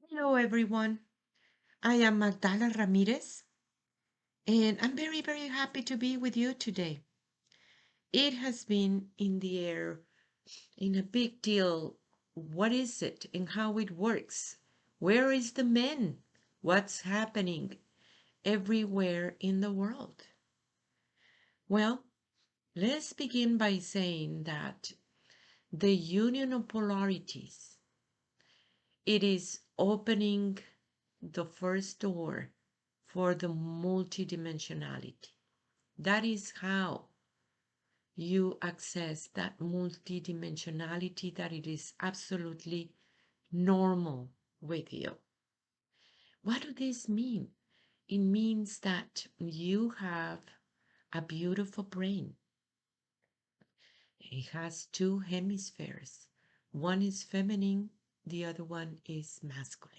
Hello, everyone. I am Magdala Ramirez, and I'm very, very happy to be with you today. It has been in the air in a big deal. What is it and how it works? Where is the men? What's happening everywhere in the world? Well, let's begin by saying that the Union of Polarities, it is opening the first door for the multidimensionality. That is how you access that multidimensionality, that it is absolutely normal with you. What does this mean? It means that you have a beautiful brain. It has two hemispheres. One is feminine, the other one is masculine.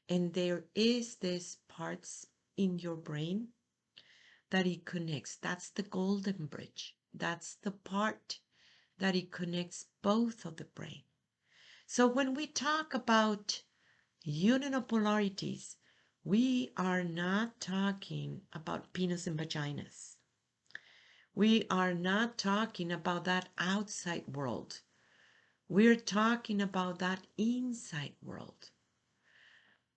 And there is this parts in your brain that it connects. That's the golden bridge. That's the part that it connects both of the brain. So when we talk about union of polarities, we are not talking about penis and vaginas. We are not talking about that outside world. We're talking about that inside world.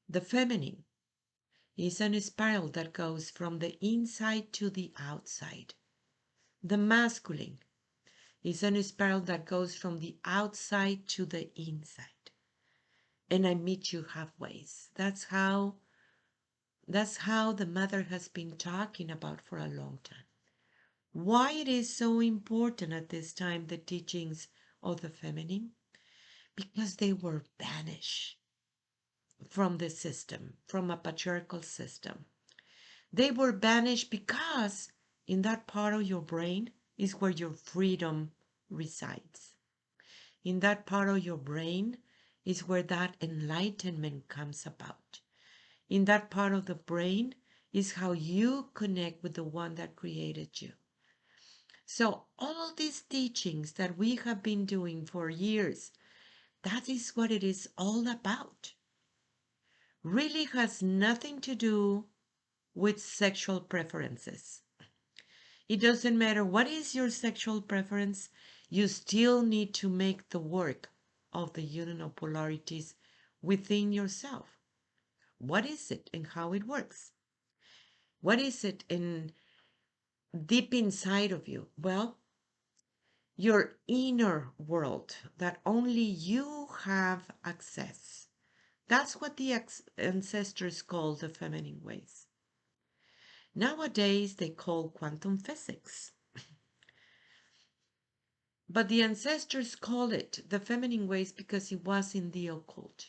The feminine is a spiral that goes from the inside to the outside. The masculine is a spiral that goes from the outside to the inside. And I meet you halfway. That's how the mother has been talking about for a long time. Why it is so important at this time, the teachings of the feminine? Because they were banished from the system, from a patriarchal system. They were banished because in that part of your brain is where your freedom resides. In that part of your brain is where that enlightenment comes about. In that part of the brain is how you connect with the one that created you. So all these teachings that we have been doing for years, that is what it is all about. Really has nothing to do with sexual preferences. It doesn't matter what is your sexual preference, you still need to make the work of the union of polarities within yourself. What is it and how it works? What is it in deep inside of you? Well, your inner world that only you have access. That's what the ancestors call the feminine ways. Nowadays, they call quantum physics. But the ancestors call it the feminine ways because it was in the occult.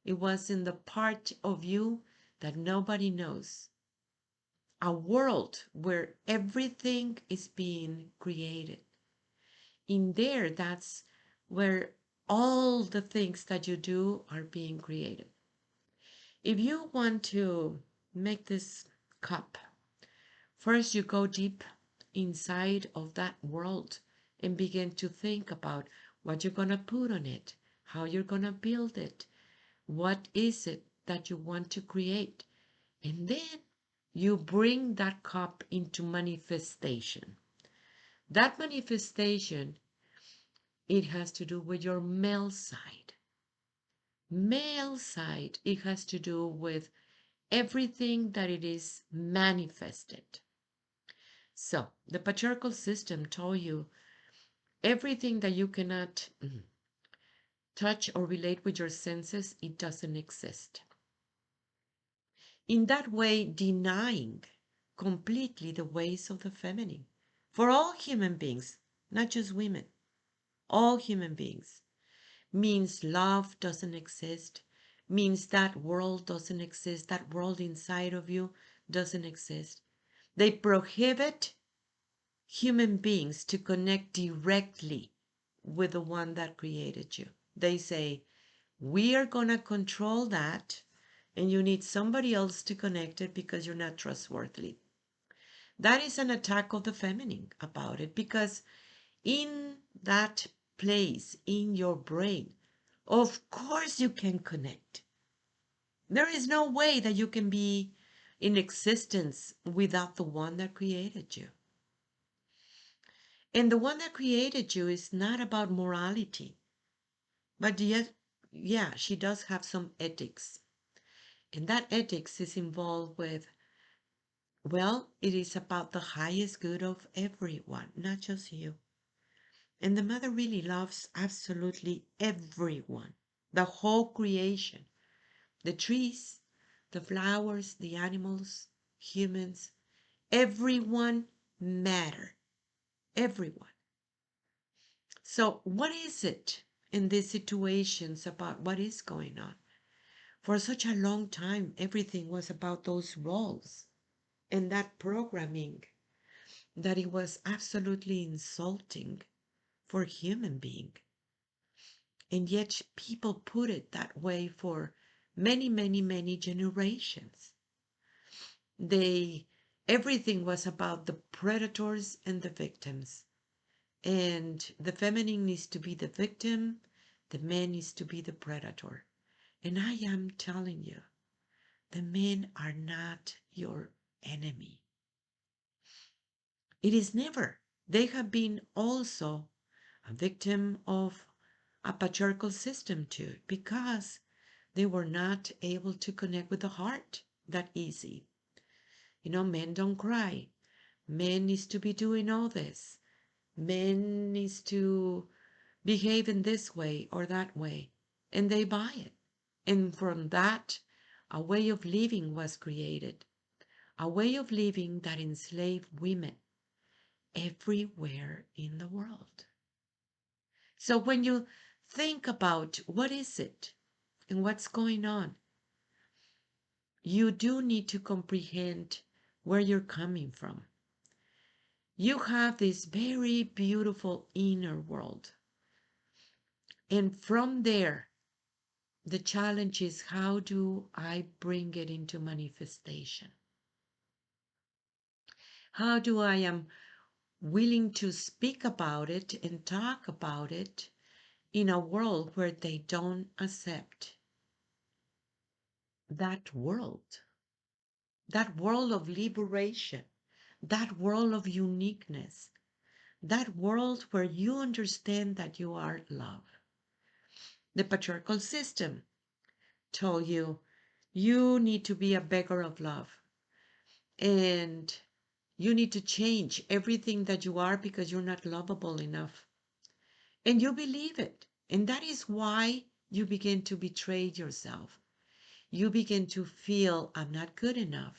It was in the part of you that nobody knows. A world where everything is being created. In there, that's where all the things that you do are being created. If you want to make this cup, first you go deep inside of that world and begin to think about what you're going to put on it, how you're going to build it, what is it that you want to create. And then you bring that cup into manifestation. That manifestation, it has to do with your male side. Male side, it has to do with everything that it is manifested. So the patriarchal system told you everything that you cannot touch or relate with your senses, it doesn't exist. In that way, denying completely the ways of the feminine for all human beings, not just women, all human beings, means love doesn't exist, means that world doesn't exist, that world inside of you doesn't exist. They prohibit human beings to connect directly with the one that created you. They say, we are going to control that, and you need somebody else to connect it because you're not trustworthy. That is an attack of the feminine about it, because in that place in your brain Of course you can connect. There is no way that you can be in existence without the one that created you. And the one that created you is not about morality, but yet, yeah, she does have some ethics. And that ethics is involved with, well, it is about the highest good of everyone, not just you. And the mother really loves absolutely everyone, the whole creation, the trees, the flowers, the animals, humans, everyone matter, everyone. So what is it in these situations about what is going on? For such a long time, everything was about those roles and that programming that it was absolutely insulting for human being. And yet people put it that way for many, many, many generations. They Everything was about the predators and the victims. And the feminine needs to be the victim, the man needs to be the predator. And I am telling you, the men are not your enemy. It is never. They have been also a victim of a patriarchal system too, because they were not able to connect with the heart that easy. Men don't cry. Men needs to be doing all this. Men needs to behave in this way or that way. And they buy it. And from that, a way of living was created. A way of living that enslaved women everywhere in the world. So when you think about what is it and what's going on, you do need to comprehend where you're coming from. You have this very beautiful inner world. And from there, the challenge is, how do I bring it into manifestation? How do I am willing to speak about it and talk about it in a world where they don't accept that world, that world of liberation, that world of uniqueness, that world where you understand that you are love. The patriarchal system told you, you need to be a beggar of love, and you need to change everything that you are because you're not lovable enough. And you believe it. And that is why you begin to betray yourself. You begin to feel, I'm not good enough.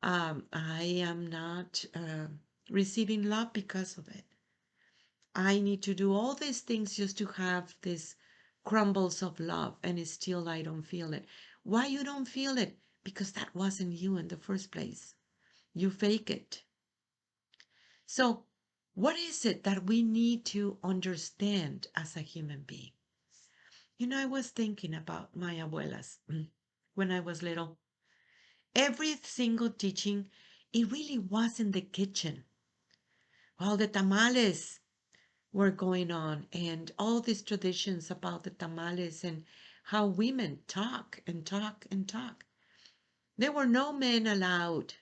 I am not receiving love because of it. I need to do all these things just to have these crumbles of love, and still I don't feel it. Why you don't feel it? Because that wasn't you in the first place. You fake it. So, what is it that we need to understand as a human being? I was thinking about my abuelas when I was little. Every single teaching, it really was in the kitchen. While the tamales were going on, and all these traditions about the tamales and how women talk and talk and talk. There were no men allowed.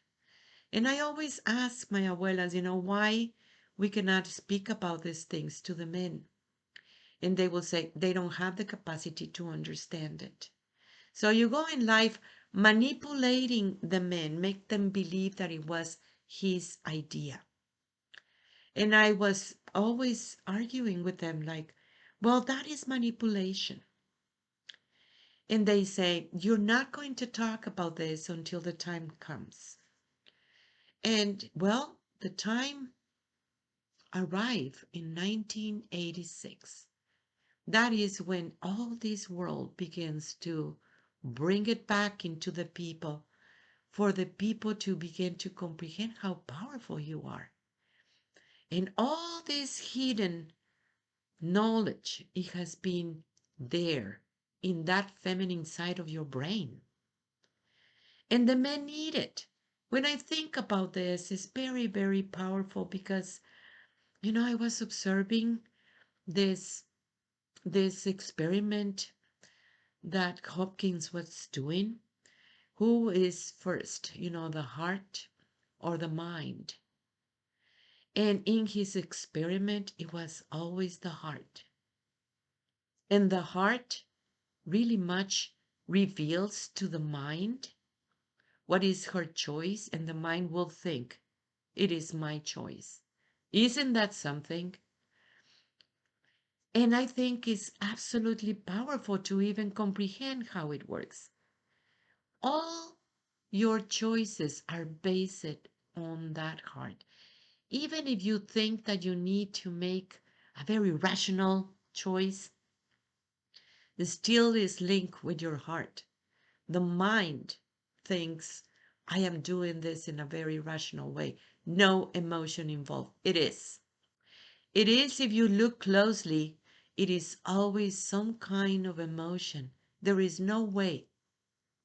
And I always ask my abuelas, why we cannot speak about these things to the men. And they will say they don't have the capacity to understand it. So you go in life manipulating the men, make them believe that it was his idea. And I was always arguing with them like, well, that is manipulation. And they say, you're not going to talk about this until the time comes. And well, the time arrived in 1986. That is when all this world begins to bring it back into the people, for the people to begin to comprehend how powerful you are. And all this hidden knowledge, it has been there in that feminine side of your brain. And the men need it. When I think about this, it's very, very powerful because, I was observing this this experiment that Hopkins was doing. Who is first, the heart or the mind? And in his experiment, it was always the heart. And the heart really much reveals to the mind what is her choice, and the mind will think, it is my choice. Isn't that something? And I think it's absolutely powerful to even comprehend how it works. All your choices are based on that heart. Even if you think that you need to make a very rational choice, it still is linked with your heart. The mind thinks, I am doing this in a very rational way. No emotion involved. It is. It is, if you look closely, it is always some kind of emotion. There is no way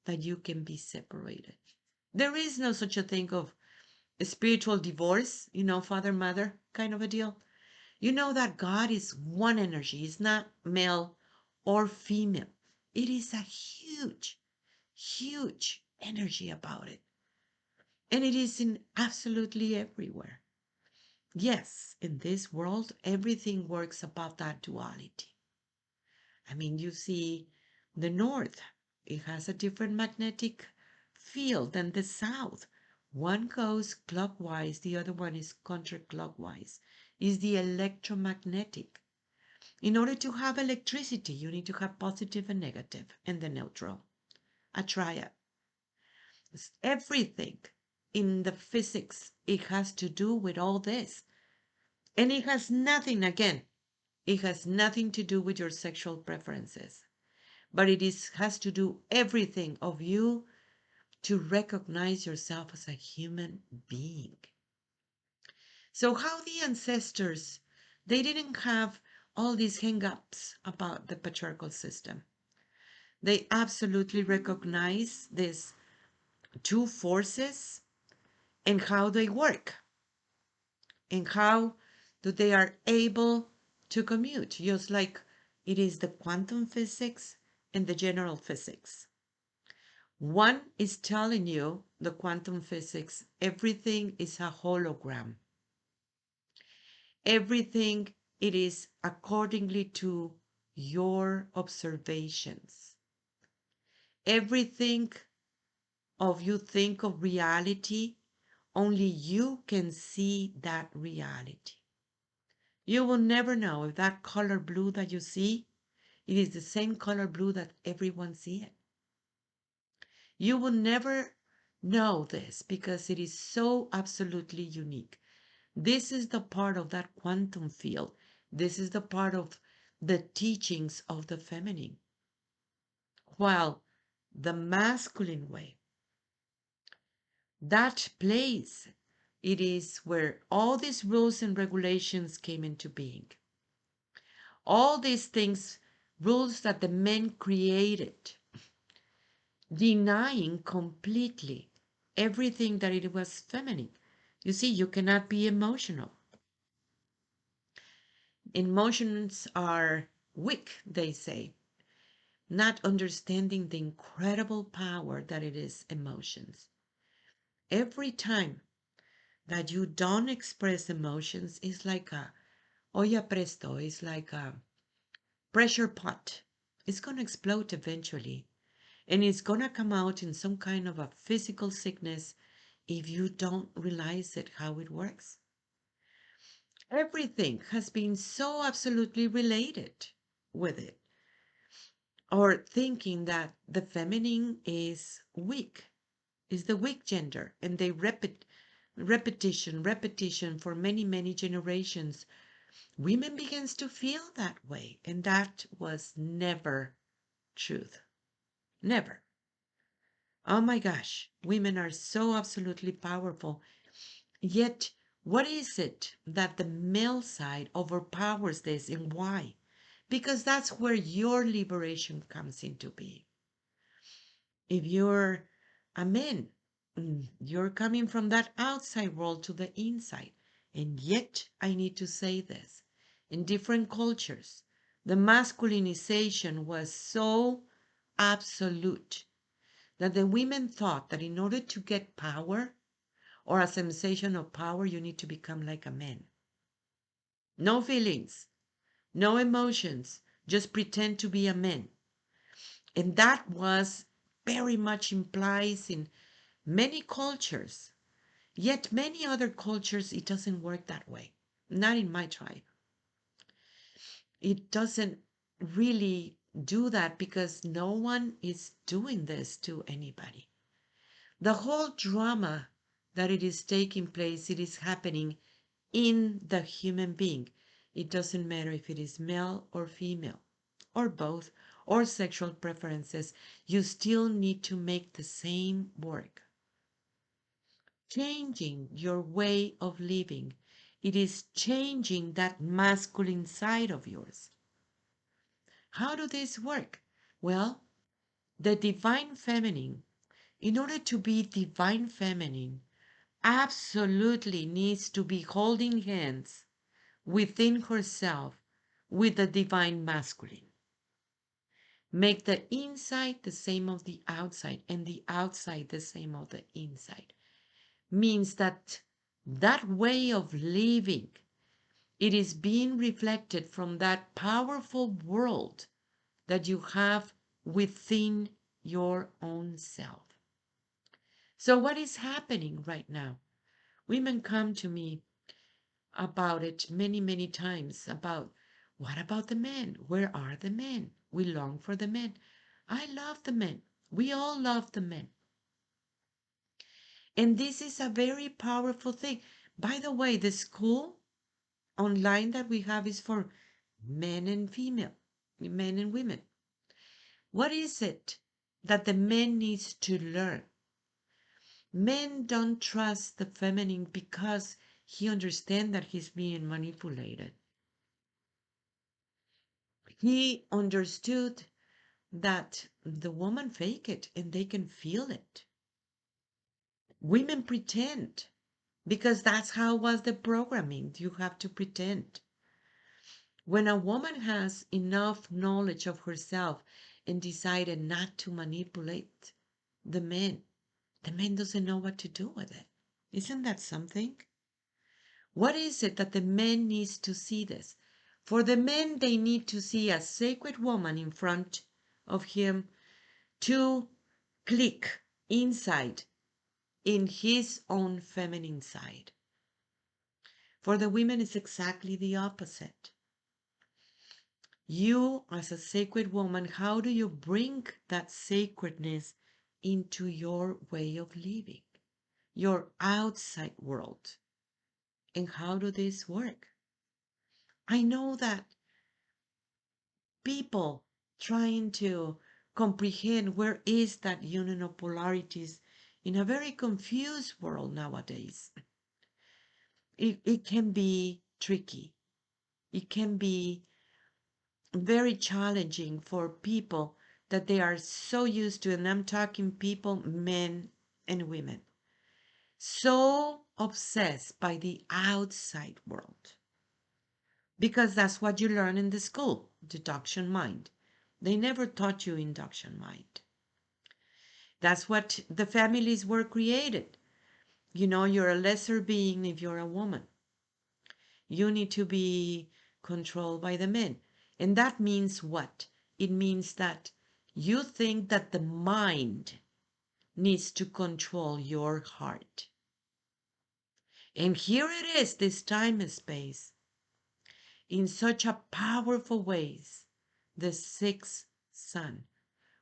that you can be separated. There is no such a thing of a spiritual divorce, father, mother kind of a deal. You know that God is one energy. It's not male or female. It is a huge, huge energy about it. And it is in absolutely everywhere. Yes, in this world, everything works about that duality. I mean, you see the north, it has a different magnetic field than the south. One goes clockwise, the other one is counterclockwise. Is the electromagnetic. In order to have electricity, you need to have positive and negative and the neutral, a triad. Everything in the physics, it has to do with all this. And it has nothing, again, it has nothing to do with your sexual preferences, but has to do everything of you to recognize yourself as a human being. So how the ancestors, they didn't have all these hang-ups about the patriarchal system. They absolutely recognize these two forces and how they work and how they are able to commute, just like it is the quantum physics and the general physics. One is telling you, the quantum physics, everything is a hologram. Everything, it is accordingly to your observations. Everything of you think of reality, only you can see that reality. You will never know if that color blue that you see, it is the same color blue that everyone sees it. You will never know this because it is so absolutely unique. This is the part of that quantum field. This is the part of the teachings of the feminine. While the masculine way, that place, it is where all these rules and regulations came into being. All these things, rules that the men created, denying completely everything that it was feminine. You see, you cannot be emotional. Emotions are weak, they say, not understanding the incredible power that it is emotions. Every time that you don't express emotions, it's like a olla presto, it's like a pressure pot. It's going to explode eventually. And it's going to come out in some kind of a physical sickness if you don't realize it, how it works. Everything has been so absolutely related with it. Or thinking that the feminine is weak, is the weak gender, and they repetition for many, many generations. Women begins to feel that way, and that was never truth. Never. Oh my gosh, women are so absolutely powerful. Yet, what is it that the male side overpowers this, and why? Because that's where your liberation comes into being. If you're a man, you're coming from that outside world to the inside. And yet, I need to say this, in different cultures, The masculinization was so absolute that the women thought that in order to get power or a sensation of power, you need to become like a man. No feelings, no emotions, just pretend to be a man. And that was very much implies in many cultures. Yet many other cultures, it doesn't work that way. Not in my tribe. It doesn't really do that because no one is doing this to anybody. The whole drama that it is taking place, it is happening in the human being. It doesn't matter if it is male or female, or both, or sexual preferences. You still need to make the same work. Changing your way of living. It is changing that masculine side of yours. How do this work? Well, the divine feminine, in order to be divine feminine, absolutely needs to be holding hands within herself with the divine masculine. Make the inside the same of the outside and the outside the same of the inside. Means that that way of living, it is being reflected from that powerful world that you have within your own self. So what is happening right now? Women come to me about it many, many times about what about the men? Where are the men? We long for the men. I love the men. We all love the men. And this is a very powerful thing. By the way, the school online that we have is for men and female, men and women. What is it that the man needs to learn? Men don't trust the feminine because he understands that he's being manipulated. He understood that the woman fake it and they can feel it. Women pretend because that's how was the programming. You have to pretend. When a woman has enough knowledge of herself and decided not to manipulate the man doesn't know what to do with it. Isn't that something? What is it that the man needs to see this? For the men, they need to see a sacred woman in front of him to click inside in his own feminine side. For the women, it's exactly the opposite. You, as a sacred woman, how do you bring that sacredness into your way of living, your outside world? And how do this work? I know that people trying to comprehend where is that union of polarities in a very confused world nowadays. It can be tricky. It can be very challenging for people that they are so used to, and I'm talking people, men and women, so obsessed by the outside world. Because that's what you learn in the school, deduction mind. They never taught you induction mind. That's what the families were created. You know, you're a lesser being if you're a woman. You need to be controlled by the men. And that means what? It means that you think that the mind needs to control your heart. And here it is, this time and space, in such a powerful ways, the sixth sun,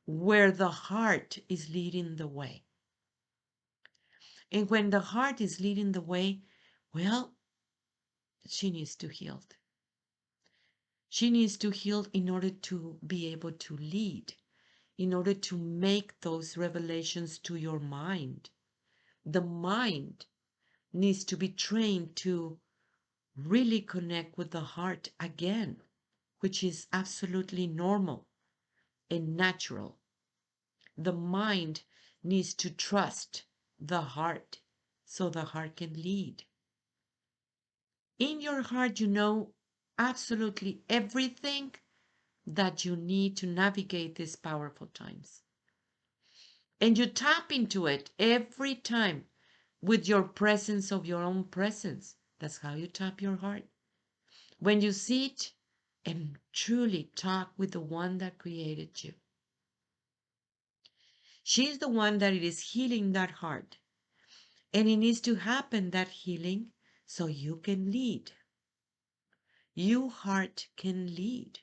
where the heart is leading the way. And when the heart is leading the way, well, she needs to heal. She needs to heal in order to be able to lead, in order to make those revelations to your mind. The mind needs to be trained to really connect with the heart again, which is absolutely normal and natural. The mind needs to trust the heart so the heart can lead. In your heart, you know absolutely everything that you need to navigate these powerful times. And you tap into it every time with your presence of your own presence. That's how you tap your heart. When you sit and truly talk with the one that created you. She's the one that it is healing that heart. And it needs to happen, that healing, so you can lead. Your heart can lead.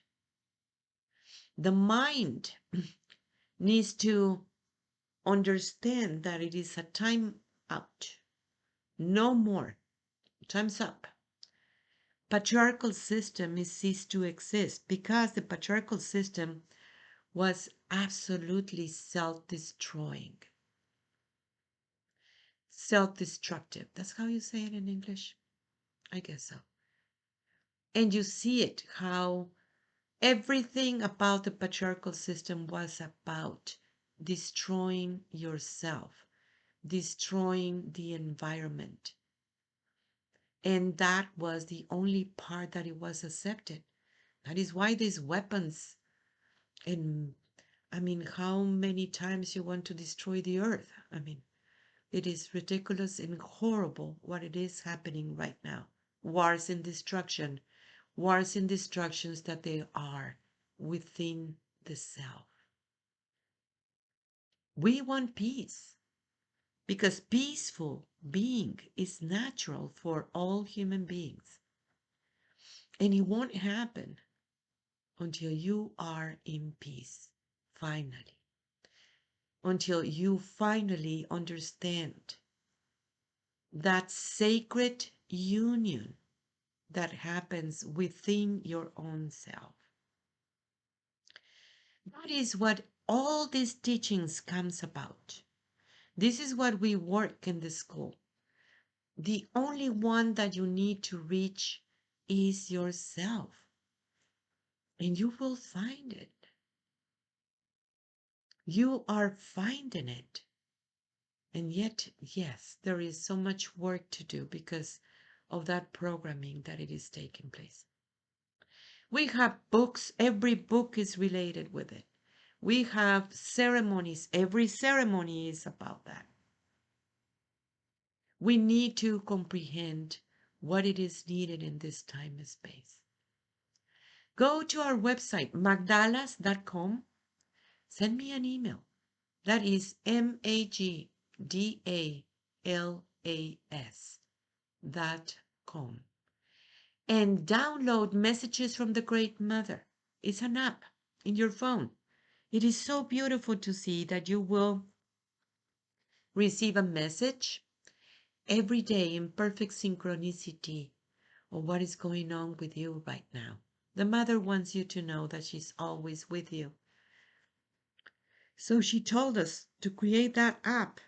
The mind needs to understand that it is a time out. No more. Time's up. Patriarchal system is ceased to exist because the patriarchal system was absolutely self-destroying. Self-destructive. That's how you say it in English? I guess so. And you see it, how everything about the patriarchal system was about destroying yourself, destroying the environment. And that was the only part that it was accepted. That is why these weapons, and I mean, how many times you want to destroy the earth? I mean, it is ridiculous and horrible what it is happening right now. Wars and destruction. Wars and destructions that they are within the self. We want peace because peaceful being is natural for all human beings. And it won't happen until you are in peace, finally. Until you finally understand that sacred union that happens within your own self. That is what all these teachings comes about. This is what we work in the school. The only one that you need to reach is yourself. And you will find it. You are finding it. And yet, yes, there is so much work to do because of that programming that it is taking place. We have books. Every book is related with it. We have ceremonies. Every ceremony is about that. We need to comprehend what it is needed in this time and space. Go to our website, magdalas.com. Send me an email. That is magdalas.com. And download Messages from the Great Mother. It's an app in your phone. It is so beautiful to see that you will receive a message every day in perfect synchronicity of what is going on with you right now. The mother wants you to know that she's always with you. So she told us to create that app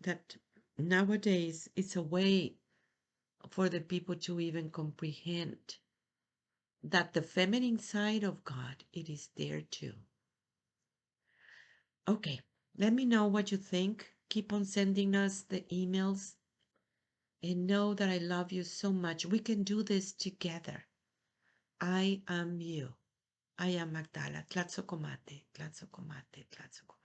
that nowadays it's a way for the people to even comprehend that the feminine side of God, it is there too. Okay, let me know what you think. Keep on sending us the emails and know that I love you so much. We can do this together. I am you. I am Magdala. Tlatzocomate, tlatzocomate, tlatzocomate.